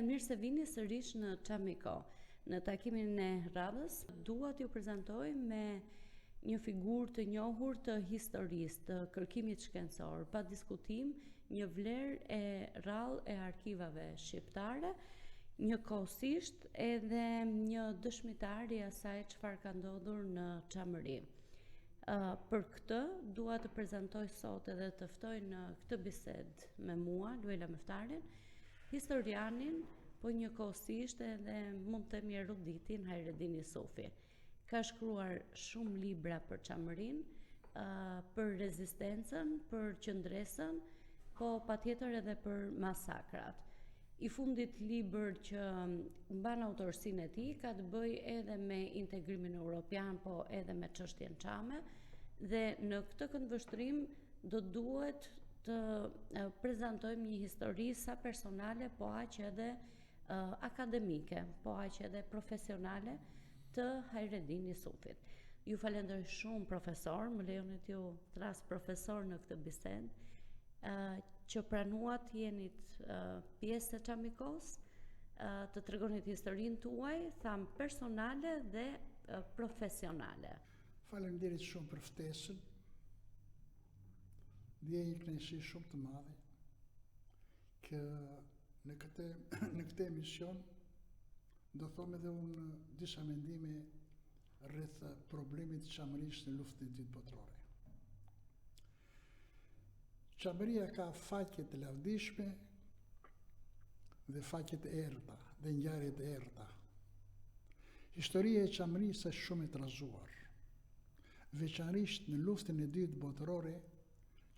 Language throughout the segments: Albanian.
mirë se vini sërish në Çamiko. Në takimin e radhës dua t'ju prezantoj me një figurë të njohur të historisë, të kërkimit shkencor, pa diskutim, një vlerë e rrallë e arkivave shqiptare, njëkohësisht edhe një dëshmitar i asaj çfarë ka ndodhur në Çamëri. Për këtë dua të prezantoj sot edhe të ftoj në këtë bisedë me mua, Luela Meftarin, historianin, po njëkohësisht edhe mund të themi eruditin Hajredin Jusufi. Ka shkruar shumë libra për Çamërinë, për rezistencën, për qëndresën, po patjetër edhe për masakrat. I fundit libër që mban autorsinë e tij ka të bëjë edhe me integrimin europian, po edhe me çështjen çame, dhe në këtë këndvështrim do duhet të prezantojmë një histori sa personale, po aq edhe akademike, po aq edhe profesionale të Hajredin Jusufit. Ju falenderoj shumë profesor, më lejoni t'ju thras profesor në këtë bisedë, që pranuat jenit pjesë e Çamikos, të tregonit historinë tuaj, tham personale dhe profesionale. Faleminderit shumë për ftesën. Dhe një kënaqësi shumë të madhe që në këtë emision do them edhe unë disa mendime rreth problemit të Çamërisë në luftën e dytë botërore. Çamëria ka faqe të lavdishme dhe faqe të errëta dhe ngjarje të errëta. Historia e Çamërisë është shumë e trazuar. Veçanërisht në luftën e dytë botërore,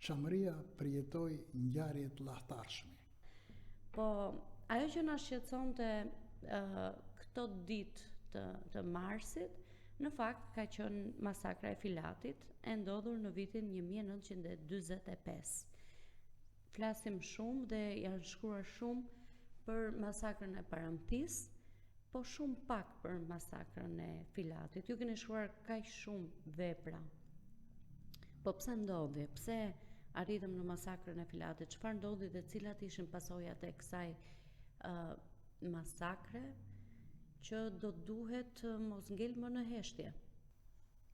Çamëria përjetoi ngjarje të lahtarshme. Po, ajo që na shqetësonte këto ditë të marsit, në fakt ka qenë masakra e Filatit, e ndodhur në vitin 1945. Flasim shumë dhe janë shkruar shumë për masakrën e Paramtis, po shumë pak për masakrën e Filatit. Ju keni shkruar kaq shumë vepra. Po pse ndodhi? Pse arritëm në masakrën e Filatit? Çfarë ndodhi dhe cilat ishin pasojat e kësaj masakre që do duhet mos ngel më në heshtje?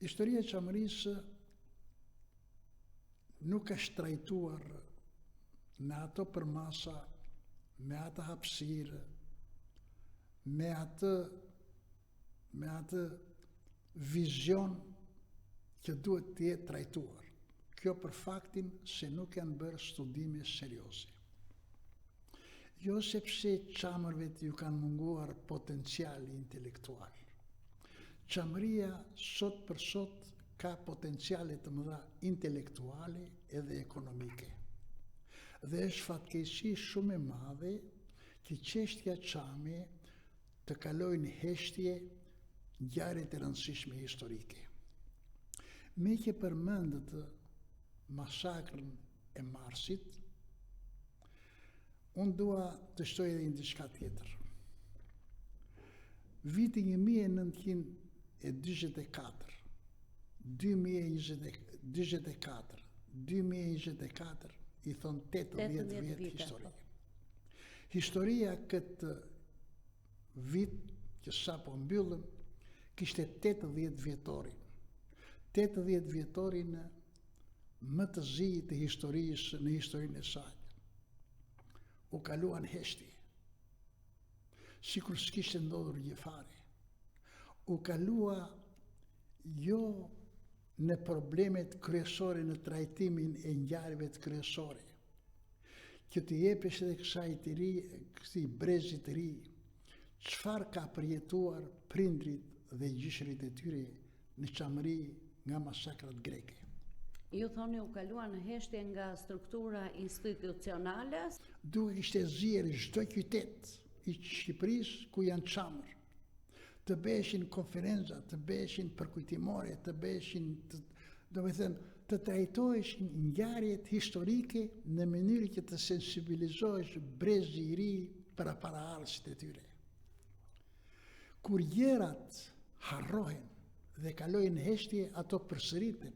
Historia e Çamërisë nuk është trajtuar në ato përmasa, me atë hapësirë, me atë vizion që duhet të jetë trajtuar. Kjo për faktin se nuk janë bërë studime serioze. Jo sepse çamërve ju kanë munguar potenciali intelektual. Çamëria sot për sot ka potenciale të mëdha intelektuale edhe ekonomike. Dhe është fatkeqësi shumë e madhe që çështja çame të kalojë në heshtje ngjarje të rëndësishme historike. Me që përmendët masakrën e Marsit, unë dua të shtoj edhe një diçka tjetër. Viti 1924, 2024, i thonë 80 vjetë histori. Historia këtë vit që sapo mbyllëm, kishte 80 vjetorin. 80 vjetorin më të zi të historisë në historinë e saj. U kaluan heshtje, sikur s'kishte ndodhur gjë fare. U kalua jo në problemet kryesore në trajtimin e ngjarjeve të kryesore, që të jepesh edhe kësaj brezit të ri, çfarë ka përjetuar prindrit dhe gjyshërit e tyre në Çamëri nga masakrat greke. Ju thoni u kaluan në heshtje nga struktura institucionale? Duke kishte zirë çdo qytet i Shqipërisë ku janë çamër, të bëheshin konferenca, të bëheshin përkujtimore, të bëheshin, të trajtoheshin ngjarjet historike në mënyrë që të sensibilizohesh brezi i ri për paraardhësit e tyre. Kur gjërat harrohen dhe kalojnë në heshtje, ato përsëriten.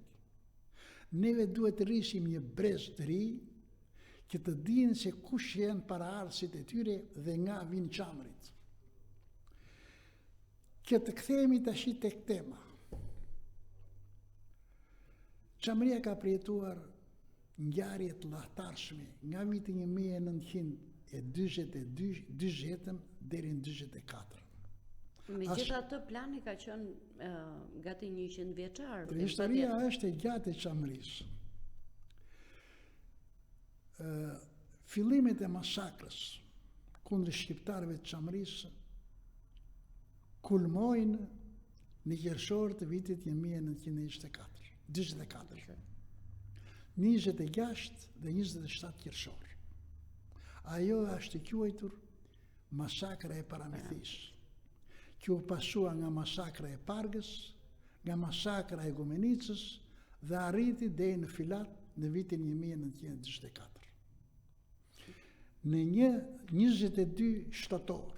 Neve duhet të rrisim një brez të ri që të dinë se kush janë paraardhësit e tyre dhe nga vinë qamrit. Që të kthehemi tash tek tema. Qamëria ka përjetuar ngjarje të lahtarshme nga viti 1920 deri në 44. Megjithatë, plani ka qenë gati 100 vjeçar. Historia është e gjatë e Qamërisë. Fillimet e masakrës kundër shqiptarëve të Qamërisë kulmojnë në qershor të vitit 1924. 26 dhe 27 qershor. Ajo është e quajtur masakra e Paramithis, që u pasua nga masakra e Pargës, nga masakra e Gumenicës dhe arriti deri në Filat në vitin 1924. Në 22 shtator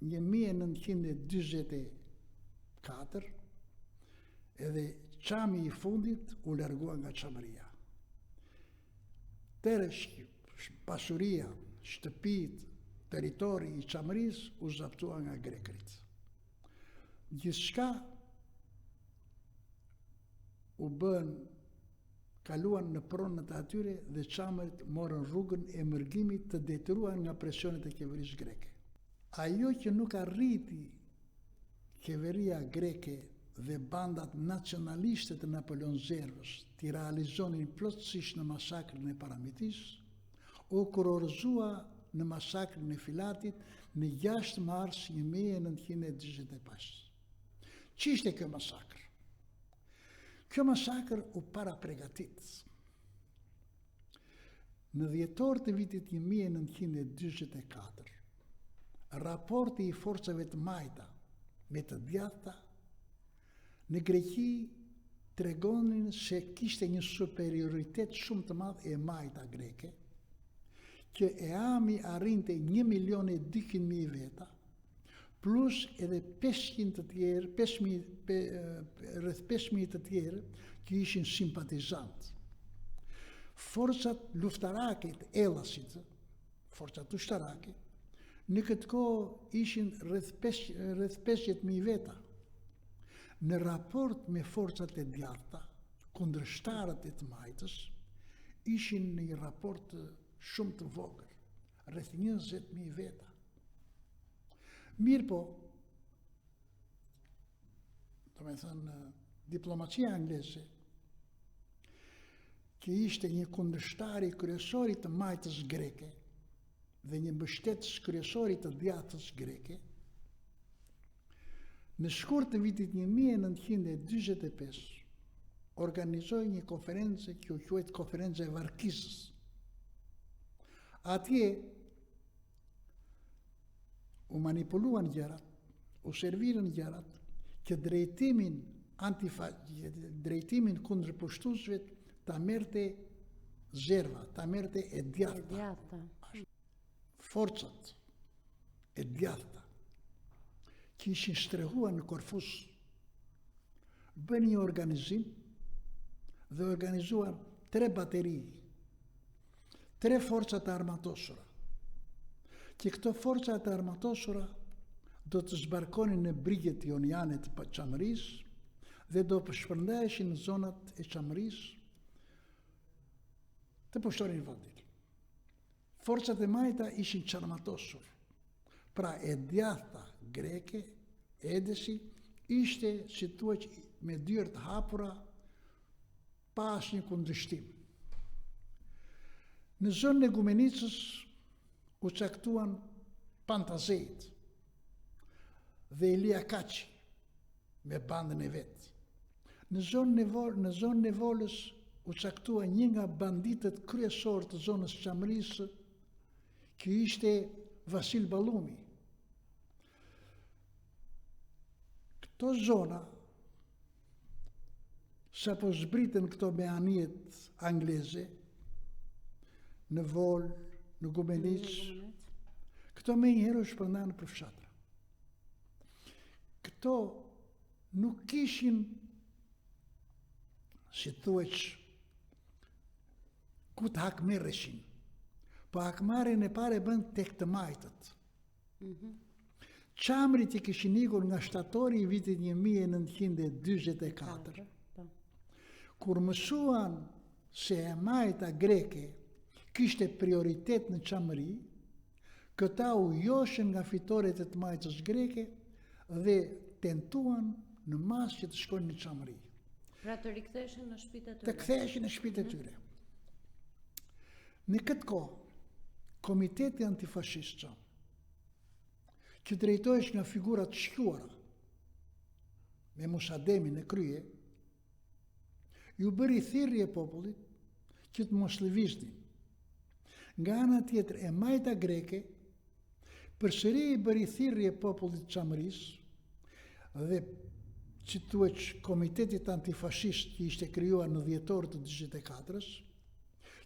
1924 edhe qami i fundit u largua nga Qamëria. Tere pasuria, shtëpit, territori i Qamërisë u zaptua nga grekërit. Gjithçka u bën, kaluan në pronët e atyre dhe qamërit morën rrugën e mërgimit të detyruar nga presionet e qeverisë greke. Ajo që nuk arriti qeveria greke dhe bandat nacionaliste të Napoleon Zervës të realizonin plotësisht në masakrën e Paramithis, u kurorëzua në masakrën e Filatit në 6 mars 1925. Ç'ishte kjo masakër? Kjo masakër u parapregatit. Në dhjetor të vitit 1924, raporti i forcave të majta me të djathta në Greqi tregonin se kishte një superioritet shumë të madh e majta greke, që EAM-i arrinte 1.200.000 veta, plus edhe 500 të tjerë, rreth 5.000 të tjerë që ishin simpatizantë. Forcat luftarake të Ellasit, forcat ushtarake, në këtë kohë ishin rreth 50.000 veta. Në raport me forcat e djathta, kundërshtarët e të majtës, ishin në një raport shumë të vogël, rreth 20.000 veta. Mirë po, do me thënë, diplomacia angleze, që ishte një kundërshtari kryesori të majtës greke dhe një mbështetës kryesori të djathtës greke, në shkurt të vitit 1925 organizoi një konferencë që u quajt konferenca e Varkisës. Atje u manipuluan gjërat, u servirën gjërat që drejtimin kundër pushtuesve ta merrte Zerva, ta merrte e djathta. Forcat e djathta që ishin shtrehuar në Korfuz, bën një organizim dhe organizuan 3 bateri, 3 forcat armatosura, që këto forcat armatosura do të zbarkonin në brigjet joniane të Qamërisë dhe do shpërndaheshin në zonat e Qamërisë të pushtonin vendin. Forcat e majta ishin çarmatosur. Pra e djathta greke, Edesi, ishte si thuaj me dyert hapura pa asnjë kundërshtim. Në zonën e Gumenicës u caktuan Pantazeit dhe Elia Kaçi me bandën e vet. Në zonën e Volës u caktua një nga banditët kryesor të zonës Qamërisë, që ishte Vasil Ballumi. Këto zona, sapo zbritën këto me anijet angleze, në Volë, në Gumenicë, këto me njëherë u shpërndanë për fshatra. Këto nuk kishin, si thuaj, ku të hakmerreshin, Po hakmarrjen e parë e bën tek të majtët. Çamrit që kishin ikur nga shtatori i vitit 1944, Po. kur mësuan se e majta greke kishte prioritet në çamëri, këta u joshën nga fitoret e të majtës greke dhe tentuan në masë që të shkojnë në çamëri. Pra të riktheshin në shtëpitë e Të tyre. ktheheshin në shtëpitë e tyre. Në këtë kohë, Komiteti Antifashist, që drejtohesh nga figura të shquara, me Musademi në krye, ju bëri thirrje popullit që të mos lëviznin. Nga ana tjetër e majta greke përsëri i bëri thirrje popullit të çamërisë dhe që thuhet Komitetit Antifashist që ishte krijuar në dhjetor të 44-s,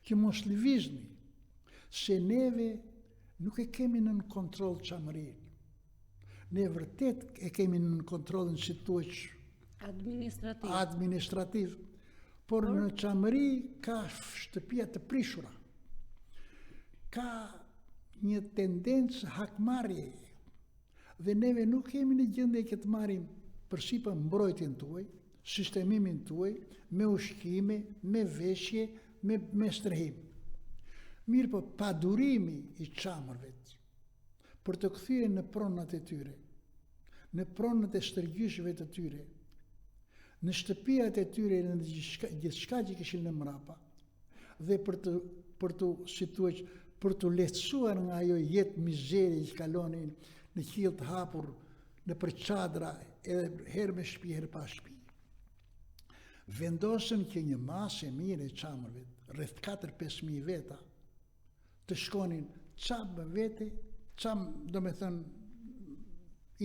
që mos lëvizni, se neve nuk e kemi nën kontroll çamërinë. Ne vërtet e kemi nën kontrollin si thuhet administrativ, por në çamëri ka shtëpia të prishura. Ka një tendencë hakmarrje dhe neve nuk kemi në gjendje që të marrim përsipër mbrojtjen tuaj, sistemimin tuaj, me ushqime, me veshje, me strehim. Mirë po padurimi i çamërve për të kthyer në pronat e tyre, në pronat e stërgjyshëve të tyre, në shtëpiat e tyre, në gjithçka që kishin në mrapa, dhe për të lehtësuar nga ajo jetë mizeri që kalonin në qiell të hapur, në për çadra, edhe herë me shtëpi, herë pa shtëpi. Vendosën që një masë e mirë e çamërve, rreth 4-5.000 veta, të shkonin çam me vete, çam do me thënë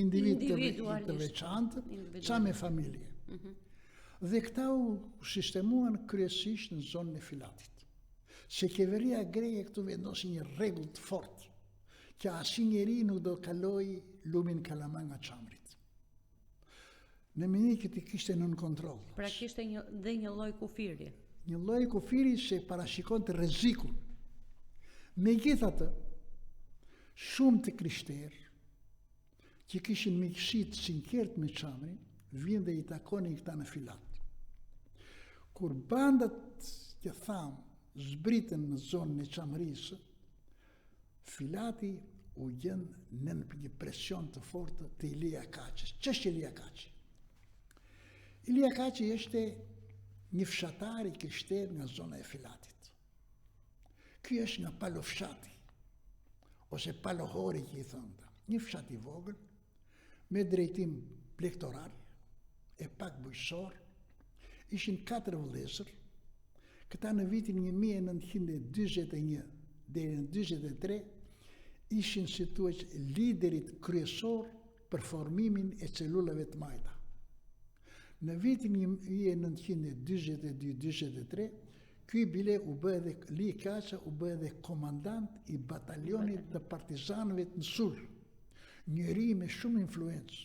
individ të veçantë, çam me familje. Dhe këta u sistemuan kryesisht në zonën e Filatit. Se qeveria greke këtu vendosi një rregull të fortë, që asnjë njeri nuk do kaloj lumin Kalamaj nga çamrit. Në mënyrë që ti kishte nën kontroll. Pra kishte dhe një lloj kufiri. Një lloj kufiri se parashikonte rrezikun. Megjithatë, shumë të krishterë që kishin miqësi të sinqertë me çamrin, vinë dhe i takonin këta në Filat. Kur bandat që tham zbritën në zonën e çamërisë, Filati u gjen në një presion të fortë të Ilia Kaçës. Ç'është Ilia Kaçi? Ilia Kaçi është një fshatar i krishter nga zona e Filatit. Ky është nga Palofshati, ose Palohori që i thonë. Një fshat i vogël, me drejtim plektoral, e pak bujqësor, ishin 4 vëllezër, këta në vitin 1941 deri në 1943, ishin si thuhet liderit kryesor për formimin e celulave të majta. Në vitin 1942-43, ky bile u bë edhe Li Kaça u bë edhe komandant i batalionit të partizanëve në Sul, njëri me shumë influencë,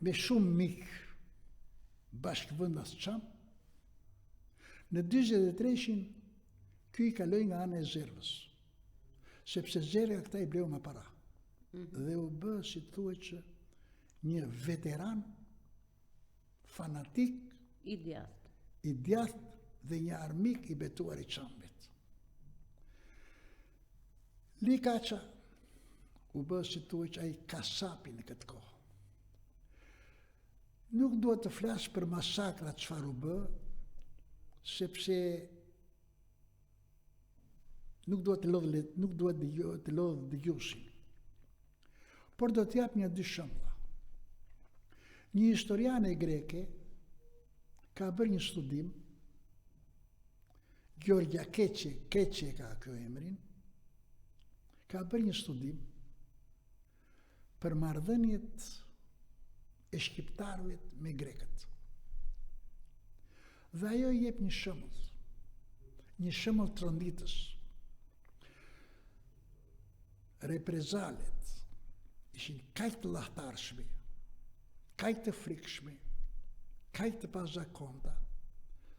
me shumë mikë bashkëvendas çam. Në 43-shin, ky i kaloi nga ana e Zervës, sepse Zerga këta i bleu nga para. Dhe u bë, si thuhet, një veteran fanatik, I djathtë dhe një armik i betuar i çamit. Li Kaça u bë, si thuhet, ai kasapi në këtë kohë. Nuk duhet të flas për masakrat çfarë u bë, sepse nuk duhet të lodh dëgjuesin. Por do t'jap një 2 shembulla. Një historiane greke ka bërë një studim, Gjorgja Keqe ka ky emrin, ka bërë një studim për marrëdhëniet e shqiptarëve me grekët. Dhe ajo jep një shembull tronditës. Reprezalet ishin kaq të lahtarshme, kaq të frikshme, kaq të pazakonta,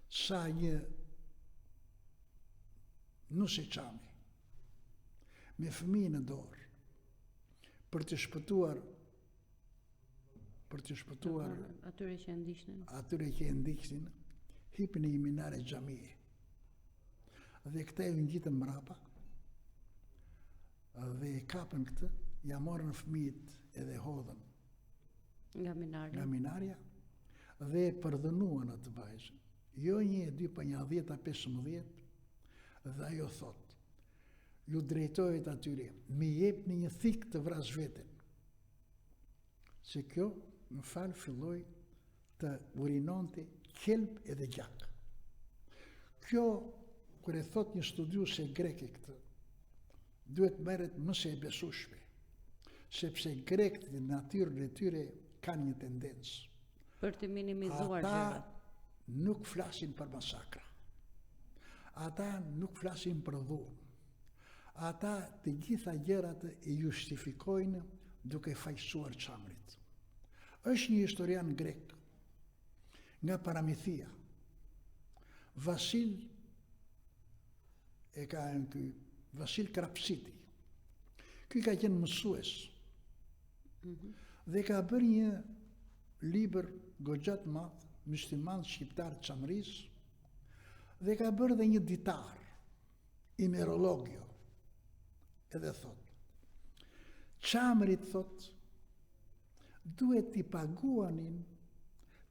sa një Nuse Çami, me fëmijë në dorë, për të shpëtuar atyre që e ndiqnin, hipin në një minare xhamie. Dhe këta ju ngjitën mrapa, dhe e kapën këtë, ja morën fëmijët edhe hodhën nga minarja, dhe e përdhënuan atë vajzën. Jo 1, 2, pa një 10, 15, dhe ajo thot, ju drejtohet atyre, mi jepni një thik të vras veten. Se kjo, më falë, filloi të urinonte kelb edhe gjak. Kjo, kur e thot një studiuese greke këtë, duhet merret më së e besueshme, sepse grekët në natyrën e tyre kanë një tendencë. Për të minimizuar gjërat. Ata nuk flasin për masakra. Ata nuk flasin për dhunë. Ata të gjitha gjërat e justifikojnë duke fajsuar Çamrit. Është një historian grek nga Paramithia. Vasil Krapsiti. Ky ka qenë mësues. Dhe ka bërë një libër goxha të madh, Mysliman shqiptar të Çamrisë, dhe ka bërë dhe një ditar, Imerologio, edhe thot, Çamrit thot, duhet t'i paguanin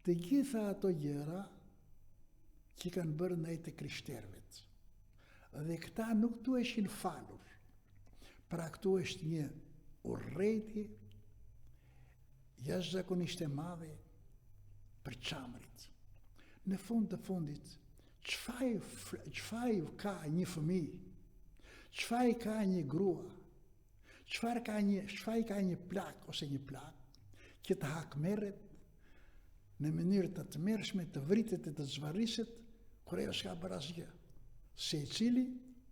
të gjitha ato gjëra që kanë bërë ndaj të krishterëve. Dhe këta nuk duheshin falur. Pra këtu është një urrëti jashtëzakonisht e madhe për Çamrit. Në fund të fundit, çfarë ka një fëmijë, çfarë ka një grua, çfarë ka një plak ose një plak që të hakmerret në mënyrë të tmerrshme, të vritet e të zvarriset, kur ajo s'ka bërë asgjë. Secili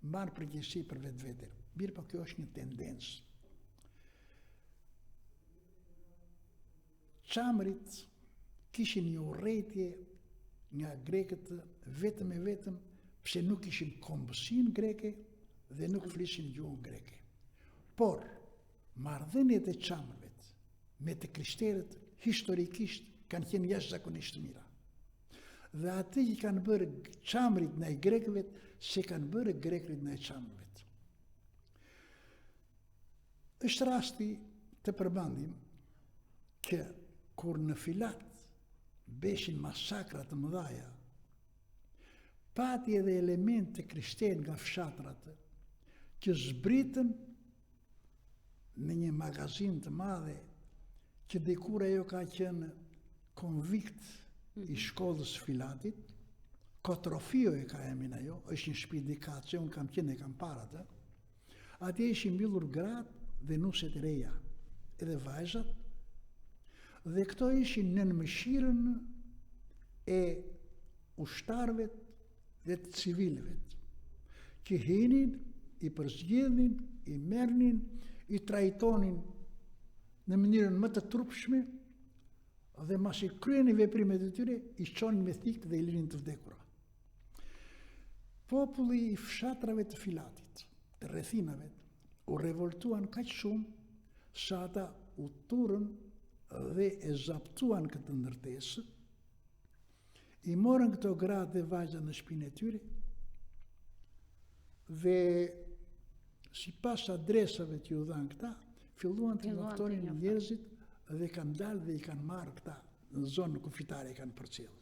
mban përgjegjësi për vetveten. Mirë, po kjo është një tendencë. Çamrit kishin një urrëtie nga grekët vetëm e vetëm pse nuk kishin kombësinë greke dhe nuk flisin gjuhën greke. Por marrëdhëniet e Çamëve me të krishterët historikisht kanë qenë jashtëzakonisht mira. Dhe atë që kanë bërë Çamrit ndaj grekëve, se kanë bërë grekët ndaj Çamëve. Është rasti të përmendim që kur në Filat beshin masakra të mëdha, pati edhe elemente krishterë nga fshatrat që zbritën në një magazin të madhe që dikur ajo ka qenë konvikt i shkollës Filatit, Kotrofio e ka emrin ajo, është një shtëpi dikace, unë kam qenë e kam parë atë. Atje ishin mbyllur gratë dhe nuset e reja, edhe vajzat, dhe këto ishin në mëshirën e ushtarëve dhe të civilëve, që hinin, i përzgjedhin, i merrnin, i trajtonin në mënyrën më të trupshme dhe masi kryenin veprimet e tyre, i çonin me thikë dhe i linin të vdekur. Populli i fshatrave të Filatit, të rrethinave, u revoltuan kaq shumë sa ata u turën dhe e zaptuan këtë ndërtesë, i morën këto gratë dhe vajza në shtëpinë e tyre dhe sipas adresave që u dhanë këta, filluan të njoftonin njerëzit dhe kanë dalë dhe i kanë marrë këta në zonën kufitare i kanë përcjellë.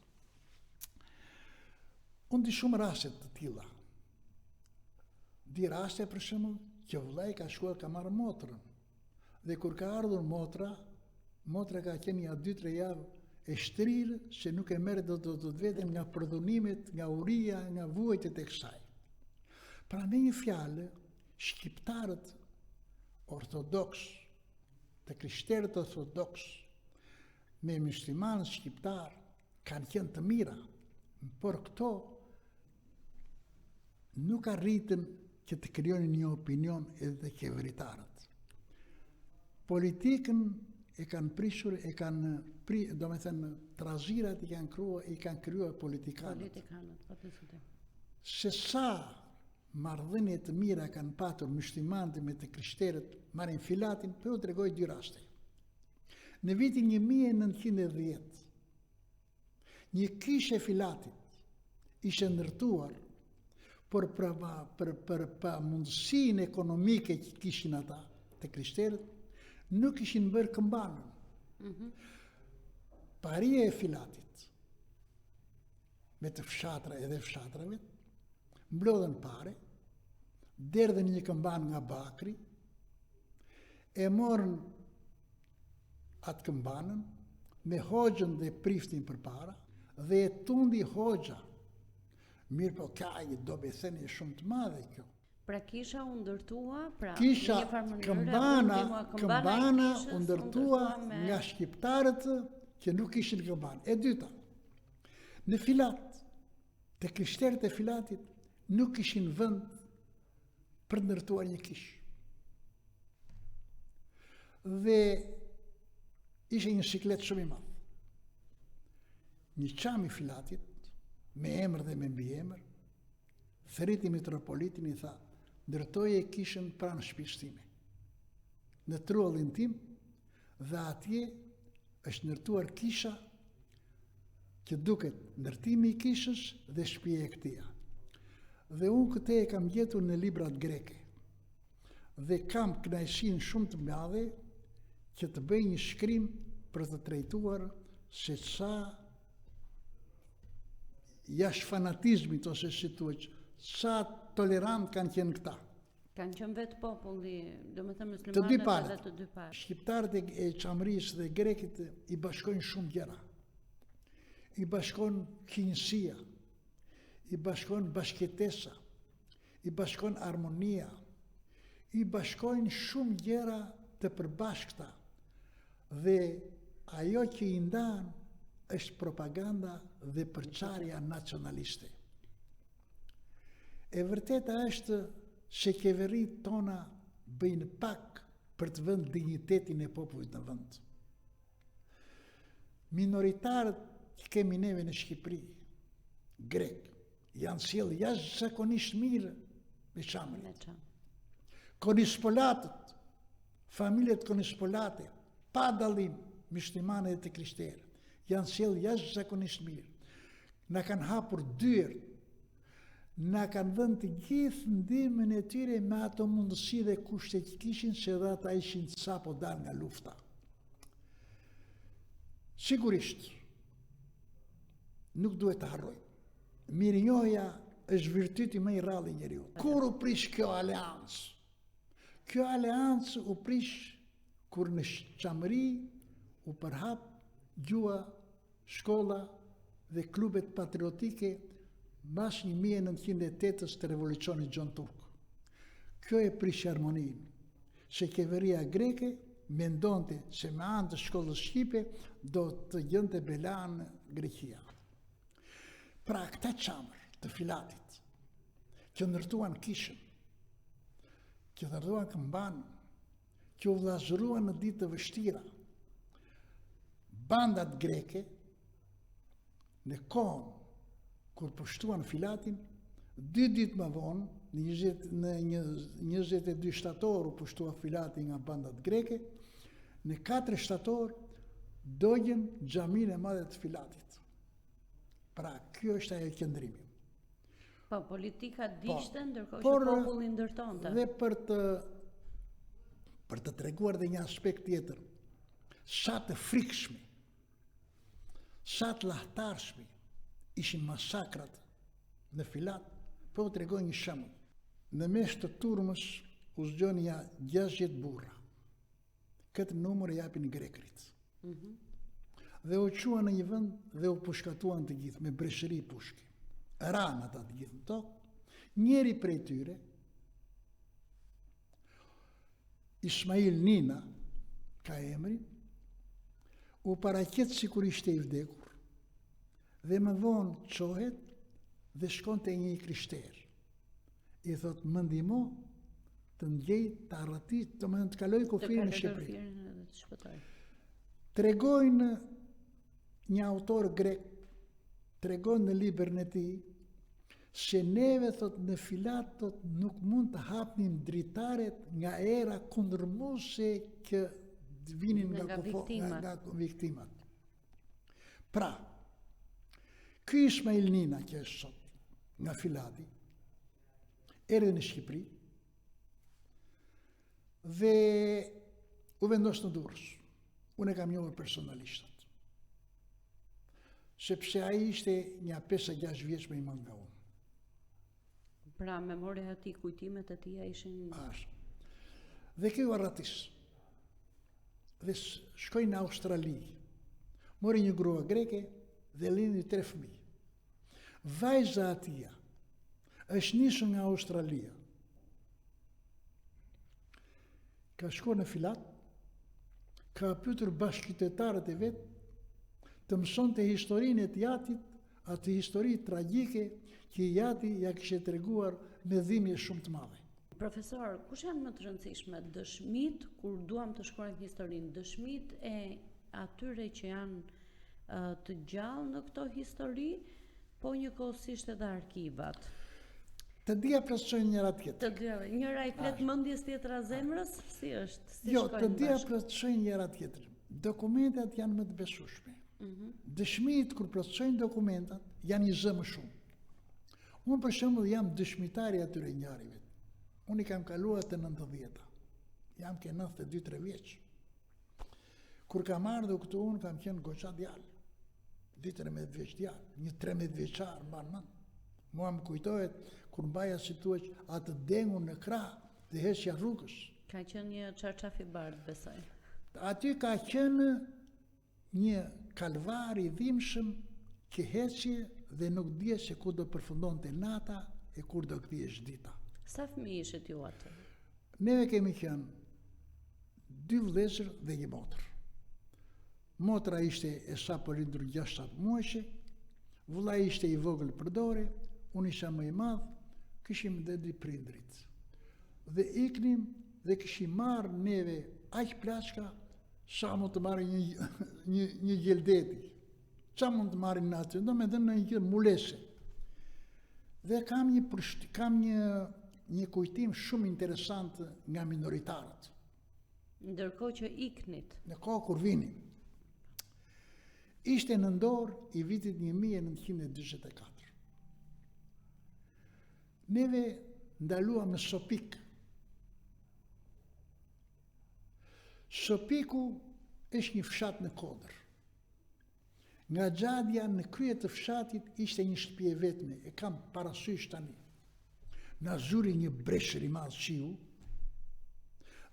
Unë di shumë raste të tilla. Di raste për shembull që vllai ka shkuar ka marrë motrën dhe kur ka ardhur motra ka qenë ja 2-3 javë e shtrirë se nuk e merr dot veten nga përdhunimet, nga uria, nga vuajtjet e kësaj. Pra me një fjalë, shqiptarët ortodoks, të krishterët ortodoks, me muslimanë shqiptar, kanë qenë të mira, por këto nuk arritën që të krijonin një opinion edhe të qeveritarët. Politikën e kanë prishur, do me thënë, trazirat i kanë krijuar politikanët. Se sa marrëdhënie të mira kanë patur muslimanët me të krishterët marrin filatin, po u tregoj 2 raste. Në vitin 1910, një kishë e filatit ishte ndërtuar, por për mundësinë ekonomike që kishin ata të krishterët, nuk ishin bërë këmbanën. Paria e filatit, me të fshatra edhe fshatrave, mblodhen pare, derdhen një këmban nga bakri, e morën atë këmbanën, me hoxhën dhe priftin për para, dhe e tundi hoxha. Mirë po ka i do betheni shumë të madhe kjo. Pra kisha u ndërtua, pra Kisha në një farë mënyrë, këmbana u ndërtua nga shqiptarët që nuk ishin këmban. E dyta, në filat, të krishterët e filatit nuk ishin vend për ndërtuar një kishë. Dhe ishe një siklet shumë i madh. Një qam i filatit, me emër dhe me mbiemër, thëriti metropolitin i tha, ndërtoje kishën pranë shtëpisë time, në trullin tim, dhe atje është ndërtuar kisha që duket ndërtimi i kishës dhe shtëpia e këtija. Dhe unë këtë e kam gjetur në librat greke dhe kam kënaqësinë shumë të madhe që të bëj një shkrim për të trajtuar se sa jashtë fanatizmit ose si thuhet, sa tolerant kanë qenë këta. Kanë qenë vetë populli, domethënë Të dy muslimanët palët. edhe të dy palët. Shqiptarët e çamërisë dhe grekit i bashkojnë shumë gjëra. I bashkon qinjësia, i bashkon bashkëtesa, i bashkon armonia, i bashkojnë shumë gjëra të përbashkëta dhe ajo që i ndan është propaganda dhe përçarja nacionaliste. E vërteta është se qeveritë tona bëjnë pak për të vënë dinjitetin e popullit në vend. Minoritarët që kemi neve në Shqipëri, grek, janë sjellë jashtëzakonisht mirë me çamrin. Me çam. Konispolatët, familjet konispolate, pa dallim muslimane dhe të krishterë, janë sjellë jashtëzakonisht mirë. Na kanë hapur dyert, na kanë dhënë të gjithë ndihmën e tyre me ato mundësi dhe kushte që kishin, se dhe ata ishin sapo dal nga lufta. Sigurisht, nuk duhet të harroj. Mirënjohja është virtyti më i rrallë i njeriu. Kur u prish kjo aleancë? Kjo aleancë u prish kur në çamëri u përhap gjua, shkolla dhe klubet patriotike mbas 1908 të revolucionit Gjon Turk. Kjo e prish harmoninë, se qeveria greke mendonte se me anë të shkollës shqipe do të gjente bela në Greqia. Pra këta çamër të filatit, që ndërtuan kishën, që ndërtuan këmbanën, që u vllazëruan në ditë të vështira, bandat greke, në kohën kur pushtuan filatin, 2 ditë më vonë, në 22 shtator u pushtua filati nga bandat greke, në 4 shtator dogjen xhaminë e madhe të filatit. Pra, kjo është ajo qëndrimi. Po, politika dishte, ndërkohë por, që populli ndërtonte. Dhe për të treguar dhe një aspekt tjetër, sa të frikshmi, sa të lahtarshmi ishin masakrat në filat, po u tregoj një shembull. Në mes të turmës u zgjonja 60 burra. Këtë numër e japin grekrit. Dhe u qua në një vend dhe u pushkatuan të gjithë me breshëri pushki. Ranë ata të gjithë në tokë. Njeri prej tyre, Ismail Nina, ka emrin, u paraqet sikur ishte i vdekur. Dhe më vonë çohet dhe shkon te një krishter. I thot, më ndihmo të ngjej, të arratit, të kaloj kufirin në Shqipëri. Tregojnë një autor grek, tregon në librin e tij se neve, thot, në Filat, thot, nuk mund të hapnim dritaret nga era kundërmuese që vinin nga viktimat. Pra, ky Ismail Nina që është sot nga Filati, erdhi në Shqipëri dhe u vendos në Durrës. Unë e kam njohur personalisht. Sepse ai ishte një 5-6 vjeç më i madh nga unë. Pra, memoria e tij, kujtimet e tij ishin... Dhe kjo arratis. Dhe shkoi në Australi. Mori një grua greke dhe lindi 3 fëmijë. Vajza atia është nisur nga Australia. Ka shkuar në Filat, ka pyetur bashkëqytetarët e vet të mësonte historinë e jatit, atë histori tragjike që jati ja kishte treguar me dhimbje shumë të madhe. Profesor, kush janë më të rëndësishme, dëshmit, kur duam të shkruajmë historinë, dëshmit e atyre që janë të gjallë në këto histori, po njëkohësisht edhe arkivat? Të dyja plotësojnë njëra tjetrën. Të dyja, njëra i flet mendjes, tjetra zemrës, si është? Jo, të dyja plotësojnë njëra tjetrën. Dokumentat janë më të besueshme. Dëshmit, kur plotësojnë dokumentat, janë një zë më shumë. Unë për shembull jam dëshmitari atyre ngjarjeve. Unë i kam kaluar të 90-ta. Jam ke 92-3 vjeç. Kur kam ardhur këtu, unë kam qenë goxha djalë. 13 vjeç djalë, një 13 vjeçar, mban mend. Mua më kujtohet kur mbaja si thuaj atë dengun në krah dhe heqja rrugës. Ka qenë një çarçaf i bardhë, besoj. Aty ka qenë një kalvar i dhimbshëm që heqje dhe nuk dije se ku do përfundonte nata e kur do kthehesh dita. Sa fëmijë ishit ju atë? Neve kemi qenë 2 vëllezër dhe një motër. Motra ishte e sapo lindur 6-7 muajshe, vëlla ishte i vogël për dore, unë isha më i madh, kishim dhe 2 prindrit. Dhe iknim dhe kishim marrë neve aq plaçka sa mund të marrë një gjeldeti. Qa mund të marrin në aty, do me dhe në një mulese. Dhe kam një kujtim shumë interesant nga minoritarët. Ndërkohë që iknit. Në kohë kur vinim. Ishte në ndorë i vitit 1944. Neve ndaluam në Sopik. Sopiku është një fshat në Kodër. Nga Xhadia në krye të fshatit ishte një shtëpi e vetme, e kam parasysh tani. Na zuri një breshër i madh qiu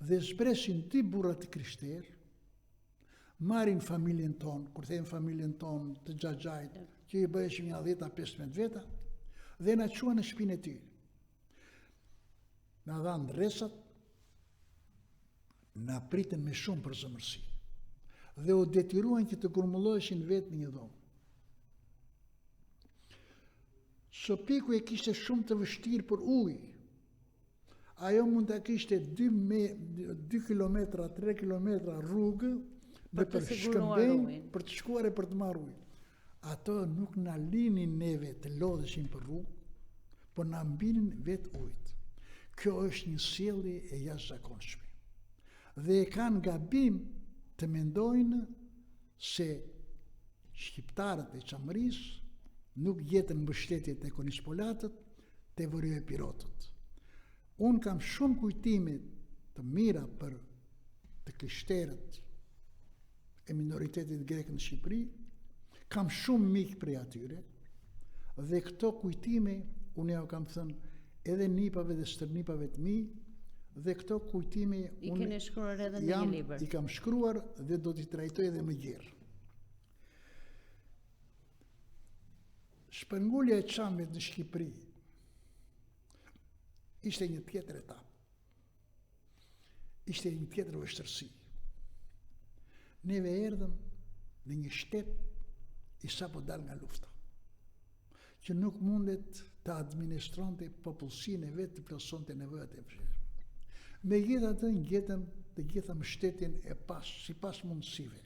dhe zbresin 2 burra të krishterë, marrin familjen tonë, kur them familjen tonë të Xhaxhait, që i bëheshim një 10-15 veta, dhe na quan në shtëpinë e tyre. Na dhanë rresat, na pritën me shumë përzemërsi dhe u detyruan që të grumulloheshin vetë në një dhomë. Sopiku e kishte shumë të vështirë për ujë. Ajo mund të kishte 2 kilometra, 3 kilometra rrugë për Shkëmbej, për të shkuar e për të marrë ujë. Ato nuk na linin neve të lodheshim për rrugë, por na mbinin vetë ujët. Kjo është një sjellje e jashtëzakonshme. Dhe e kanë gabim të mendojnë se shqiptarët e Çamërisë nuk jetën mbështetje tek konispolatët, te Vërejpirotët. Unë kam shumë kujtime të mira për të krishterët e minoritetit grek në Shqipëri, kam shumë mikë prej atyre, dhe këto kujtime unë ja kam thënë edhe nipave dhe stërnipave të mi, dhe këto kujtime I keni shkruar edhe në një libër. I kam shkruar dhe do t'i trajtoj edhe më gjerë. Shpërngulja e Çamit në Shqipëri ishte një tjetër etapë. Ishte një tjetër vështirësi. Neve erdhëm në një shtet i sapo dal nga lufta, që nuk mundet të administronte popullsinë e vet të plotësonte nevojat e fshirë. Megjithatë ngjetëm të gjitha mbështetjen e sipas mundësive.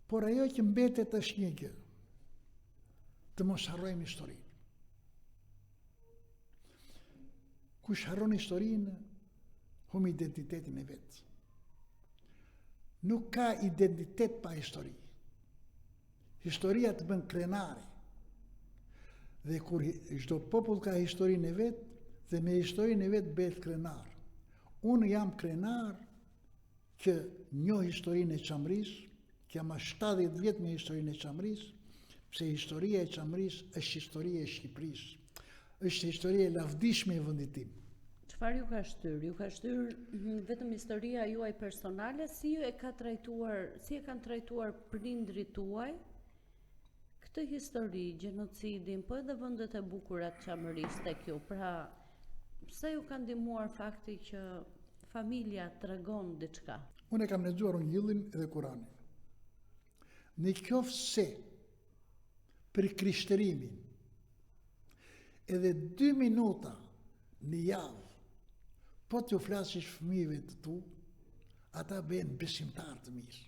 Por ajo që mbetet është një gjë, të mos harrojmë historinë. Kush harron historinë, humb identitetin e vet. Nuk ka identitet pa histori. Historia të bën krenare. Dhe kur çdo popull ka historinë e vet, dhe me historinë e vet bëhet krenar. Unë jam krenar që njoh historinë e Çamrisë, që jam 70 vjet me historinë e Çamrisë, pse historia e Çamrisë është historia e Shqipërisë. Është historia e lavdishme e vendit tim. Çfarë ju ka shtyr? Ju ka shtyr vetëm historia juaj personale, si e kanë trajtuar prindrit tuaj këtë histori, gjenocidin, po edhe vendet e bukura të Çamërisë tek ju. Pra, pse ju ka ndihmuar fakti që familja tregon diçka? Unë e kam lexuar Ungjillin dhe Kuranin. Në qoftë se për krishtërimin edhe 2 minuta në javë po t'ju flasësh fëmijëve të tu, ata bëhen besimtar të mirë.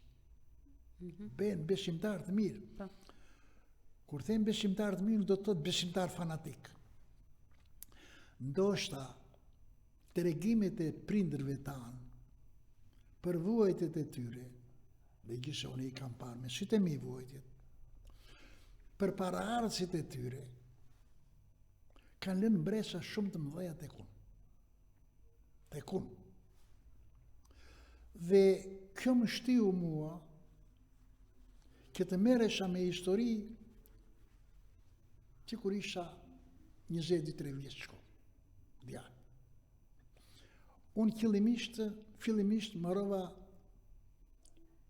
Bëhen besimtar të mirë. Pa. Kur them besimtar të mirë, do të thotë besimtar fanatik. Ndoshta tregimet e prindërve tanë për vuajtjet e tyre, dhe gjithse unë i kam parë me sytë e mi vuajtjet, për paraardhësit e tyre, kanë lënë mbresa shumë të mëdha tek unë. Tek unë. Dhe kjo më shtiu mua që të merresha me histori që kur isha 23 vjeç shkollë. Djalë. Unë fillimisht mbarova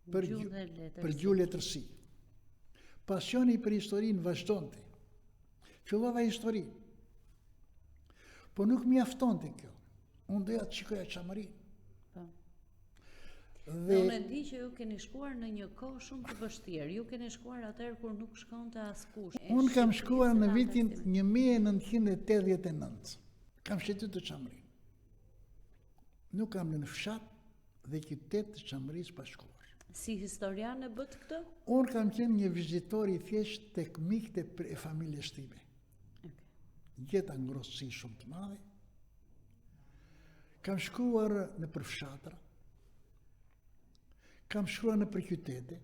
për gjuhë letërsi. Pasioni për historinë vazhdonte. Fillova historinë. Po nuk mjaftonte kjo. Unë doja të shikoja Çamërinë. Dhe unë e di që ju keni shkuar në një kohë shumë të vështirë. Ju keni shkuar atëherë kur nuk shkonte askush. Unë kam shkuar në vitin 1989. Kam shëtyr të Çamërinë. Nuk kam në fshat dhe qytet të Çamërisë pa shkuar. Si historian e bët këtë? Unë kam qenë një vizitor i thjesht tek mikët e familjes time. Gjeta ngrohtësi shumë të madhe. Kam shkuar në për fshatra, kam shkuar në për qytete,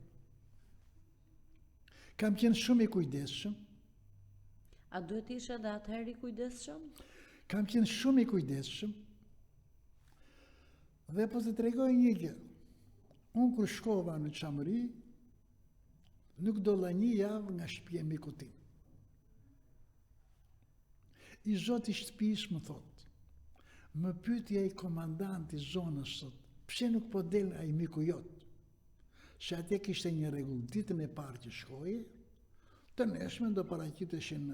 kam qenë shumë i kujdesshëm. A duhet isha dhe atëherë i kujdesshëm? Kam qenë shumë i kujdesshëm. Dhe po të tregoj një gjë. Unë kur shkova në Çamëri, nuk dolla një javë nga shtëpia e mikut tim. I zoti i shtëpisë më thotë, më pyeti ai komandanti i zonës sot, pse nuk po del ai miku jot? Se atje kishte një rregull, ditën e parë që shkoi, të nesërmen do paraqiteshin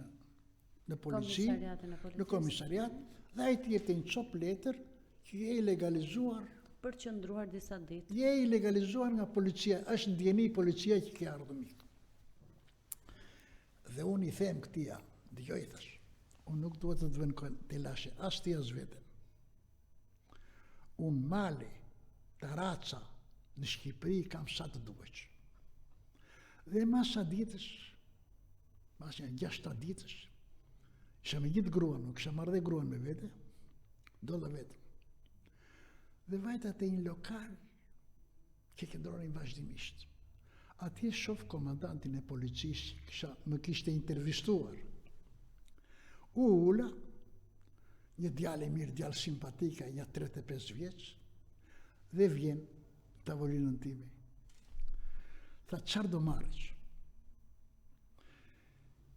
në polici, në komisariat, dhe ai të jepte një cop letër që je i legalizuar. Për qëndruar disa ditë. Je i legalizuar nga policia, është ndjeni policia që ke ardhur mik. Dhe unë i them këtia, dëgjoj thash, unë nuk duhet të të vënë të lashe, as ti as veten. Unë male, taraca, në Shqipëri kam sa të duheq. Dhe masa ditës, mas një 6 ditës, isha me gjithë gruan, nuk isha marrë dhe gruan me vete, dolla vetëm. Dhe vajta te një lokal që qëndronin vazhdimisht. Atje shoh komandantin e policisë që më kishte intervistuar. Ula, një djalë i mirë, djalë simpatika, një 35 vjeç, dhe vjen tavolinën time. Tha, çfarë do marrësh?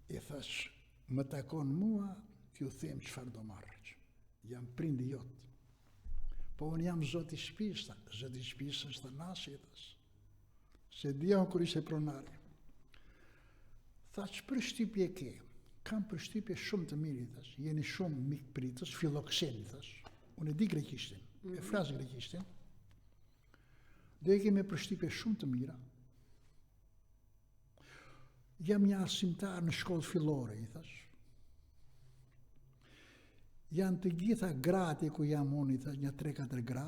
E thash, më takon mua, t'ju them çfarë do marrësh. Jam prindi jot. Po unë jam zoti i shtëpisë, zoti i shtëpisë është nasi, thash. Se dia kur ishte pronari. Tha, ç'për shtypje ke? Kam përshtypje shumë të mirë, thash. Jeni shumë mik pritës, fillokseni, thash. Unë e di greqishtin, e flas greqishtin. Dhe kemi përshtypje shumë të mira. Jam një arsimtar në shkollë fillore, i thash. Janë të gjitha gratë ku jam unë, i thash, një 3-4 gra,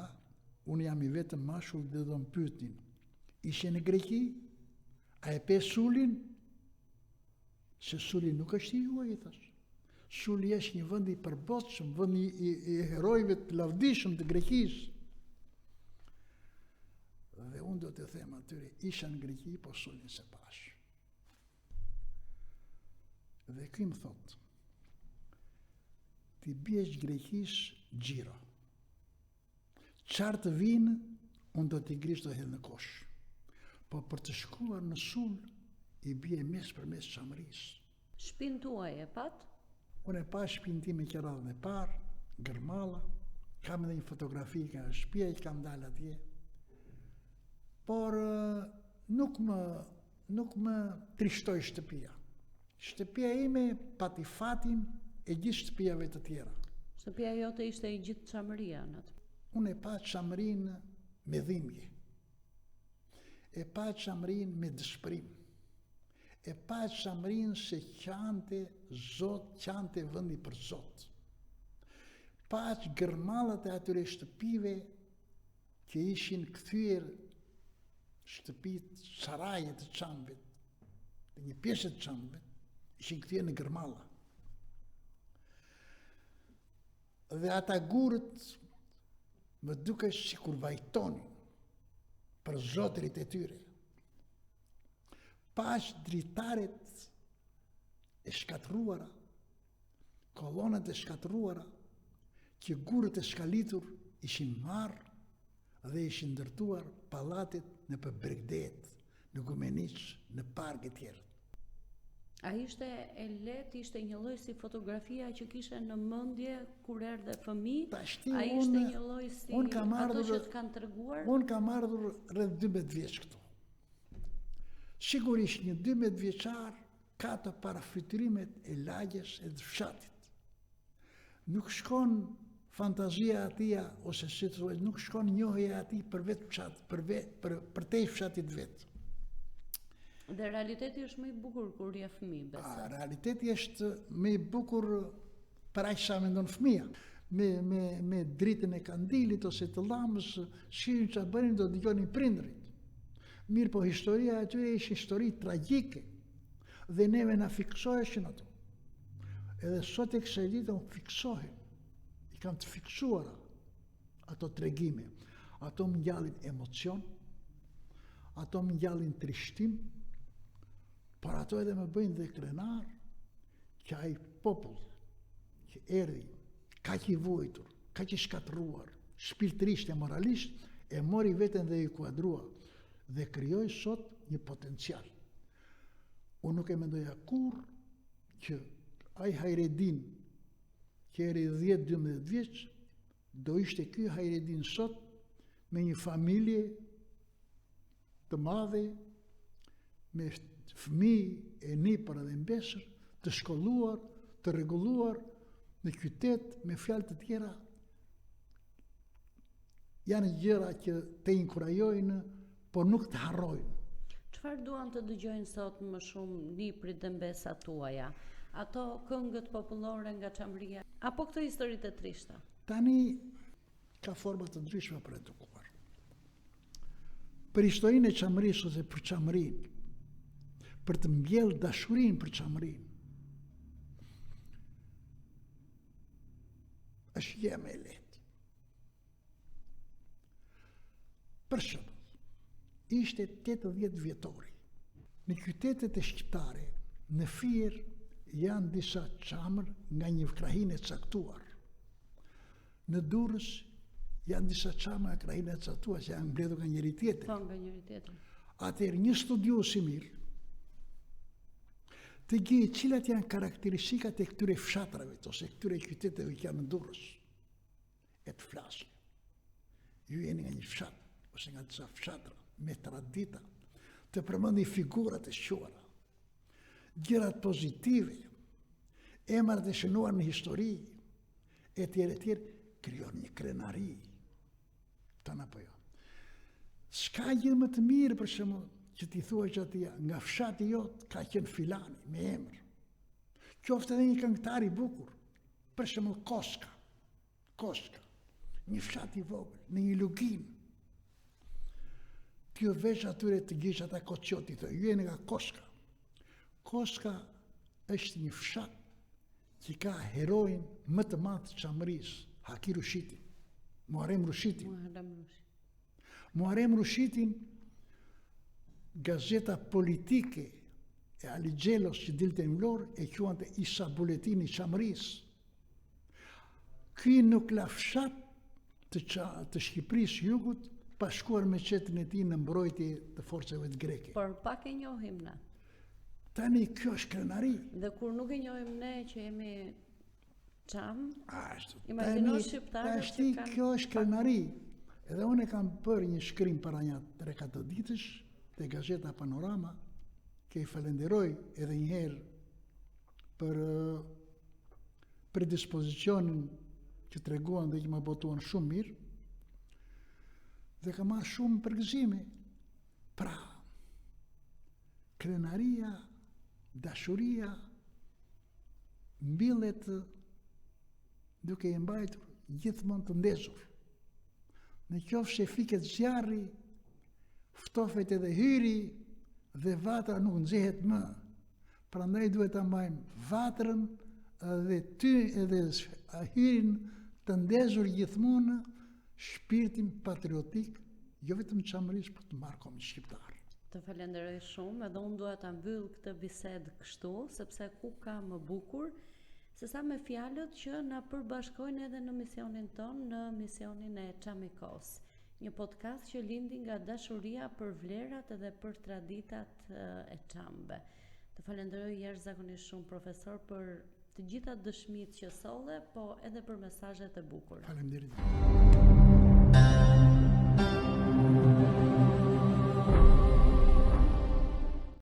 unë jam i vetëm mashull dhe do më pyetnin. Ishe në Greqi? A e pe Sulin? Se Sulin nuk është i juaj, i thash. Suli është një vend i përbotshëm, vend i herojve të lavdishëm të Greqisë. Dhe unë do të them atyre, isha në Greqi, po sulin së bashkë. Dhe ky më thot, ti biesh Greqisë xhiro. Qartë të vinë, unë do t'i grish do hedh në kosh. Po për të shkuar në sul, i bie mes për mes çamërisë. Shtëpinë tuaj e pat? Unë e pa shtëpinë time që radhën e parë, gërmalla, kam edhe një fotografi nga shtëpia që kam dalë atje. Por nuk më trishtoi shtëpia. Shtëpia ime pati fatin e gjithë shtëpiave të tjera. Shtëpia jote ishte i gjithë çamëria në atë. Unë e pa çamërinë me dhimbje. E pa çamërinë me dëshpërim. E pa çamërinë se qante Zot, qante vendi për Zot. Pa gërmallat e atyre shtëpive që ishin kthyer shtëpitë, sarajet të çamëve, një pjesë të çamëve, ishin kthyer në gërmalla. Dhe ata gurët më duke sikur vajtonin për zotërit e tyre. Pash dritaret e shkatruara, kolonat e shkatruara, që gurët e shkalitur ishin marrë dhe ishin ndërtuar pallatet në Bregdet, në Gumeniç, në park e tjerë. A ishte e lehtë, ishte një lloj si fotografia që kishe në mendje kur erdhe fëmijë? A ishte një lloj si ato që të kanë treguar? Unë kam ardhur rreth 12 vjeç këtu. Sigurisht një 12 vjeçar ka të parafytyrimet e lagjes e të fshatit. Nuk shkon fantazia atia, ose si të thuhet, nuk shkon njohja ati për vetë fshat, për te fshatit vetë. Dhe realiteti është më i bukur kur je fëmijë, besoj. Realiteti është më i bukur për aq sa mendon fëmia. Me dritën e kandilit ose të llamës, shihin çfarë bënin do dëgjonin prindrit. Mirë, po historia e tyre ishte histori tragjike dhe neve na fiksoheshin ato. Edhe sot e kësaj dite unë fiksohem. I kam të fiksuara ato tregime. Ato më ngjallin emocion, ato më ngjallin trishtim, por ato edhe më bëjnë dhe krenar që ai popull që erdhi kaq i vuajtur, kaq i shkatruar, shpirtërisht e moralisht, e mori veten dhe i kuadrua dhe krijoi sot një potencial. Unë nuk e mendoja kurrë që ai Hayreddin që eri 10-12 vjeç do ishte ky Hayreddin sot me një familje të madhe, me fëmijë e nipër dhe mbesër, të shkolluar, të rregulluar në qytet, me fjalë të tjera. Janë gjëra që të inkurajojnë, por nuk të harrojnë. Çfarë duan të dëgjojnë sot më shumë niprit dhe mbesat tuaja? Ato këngët popullore nga çamëria, apo këto historitë e trishta? Tani ka forma të ndryshme për edukuar. Për historinë e çamërisë ose për çamërinë, për të mbjellë dashurinë për çamërinë, është jeme e lehtë. Për shembull, ishte 80 vjetori. Në qytetet e shqiptare, në Fier janë disa çamër nga një krahinë e caktuar. Në Durrës janë disa çamër nga krahinë e caktuar që janë mbledhur nga njëri tjetri. Po, nga njëri tjetri. Atëherë një studios i mirë të gjejë cilat janë karakteristikat e këtyre fshatrave ose këtyre qyteteve që janë në Durrës. E të flasë. Ju jeni nga një fshat ose nga disa fshatra me tradita, të përmendi figurat e shquara, gjërat pozitive, emrat e shënuar në histori, e tjerë, krijon një krenari. Tan apo jo. S'ka gjë më të mirë për shembull që ti thua që aty nga fshati jot ka qenë filani me emër. Qoftë edhe një këngëtar i bukur, për shembull Koska, një fshat i vogël, në një lugin. Kjo veç atyre të gjesh ata koçoti, ju jeni nga Koska. Koska është një fshat që ka heroin më të madh të Çamërisë, Haki Rushitin, Muharrem Rushitin. Muharrem Rushitin, gazeta politike e Ali Xhelos që dilte në Vlorë e quante Isa Buletini i Çamërisë. Ky nuk la fshat të Shqipërisë Jugut pa shkuar me qetin e tij në mbrojtje të forcave të greke. Por pak e njohim ne. Tani kjo është krenari. Dhe kur nuk e njohim ne që jemi Çam, Ashtu. imagjino shqiptarët që kanë... Kjo është krenari. Edhe unë kam bërë një shkrim para një 3-4 ditësh te Gazeta Panorama, që i falenderoj edhe një herë për predispozicionin që treguan dhe që më botuan shumë mirë, dhe ka marrë shumë përgëzime. Pra, krenaria, dashuria, mbillet duke i mbajtur gjithmonë të ndezur. Në qoftë se fiket zjarri, ftofet edhe hyri dhe vatra nuk nxehet më. Prandaj duhet ta mbajmë vatrën dhe edhe hyrin të ndezur gjithmonë, shpirtin patriotik, jo vetëm Çamërisë, por të marrë kombë shqiptar. Të falenderoj shumë, edhe unë dua ta mbyll këtë bisedë kështu, sepse ku ka më bukur se sa me fjalët që na përbashkojnë edhe në misionin ton, në misionin e Çamikos. Një podcast që lindi nga dashuria për vlerat edhe për traditat e Çambe. Të falenderoj jashtëzakonisht shumë profesor për të gjitha dëshmitë që solle, po edhe për mesazhet e bukura. Faleminderit.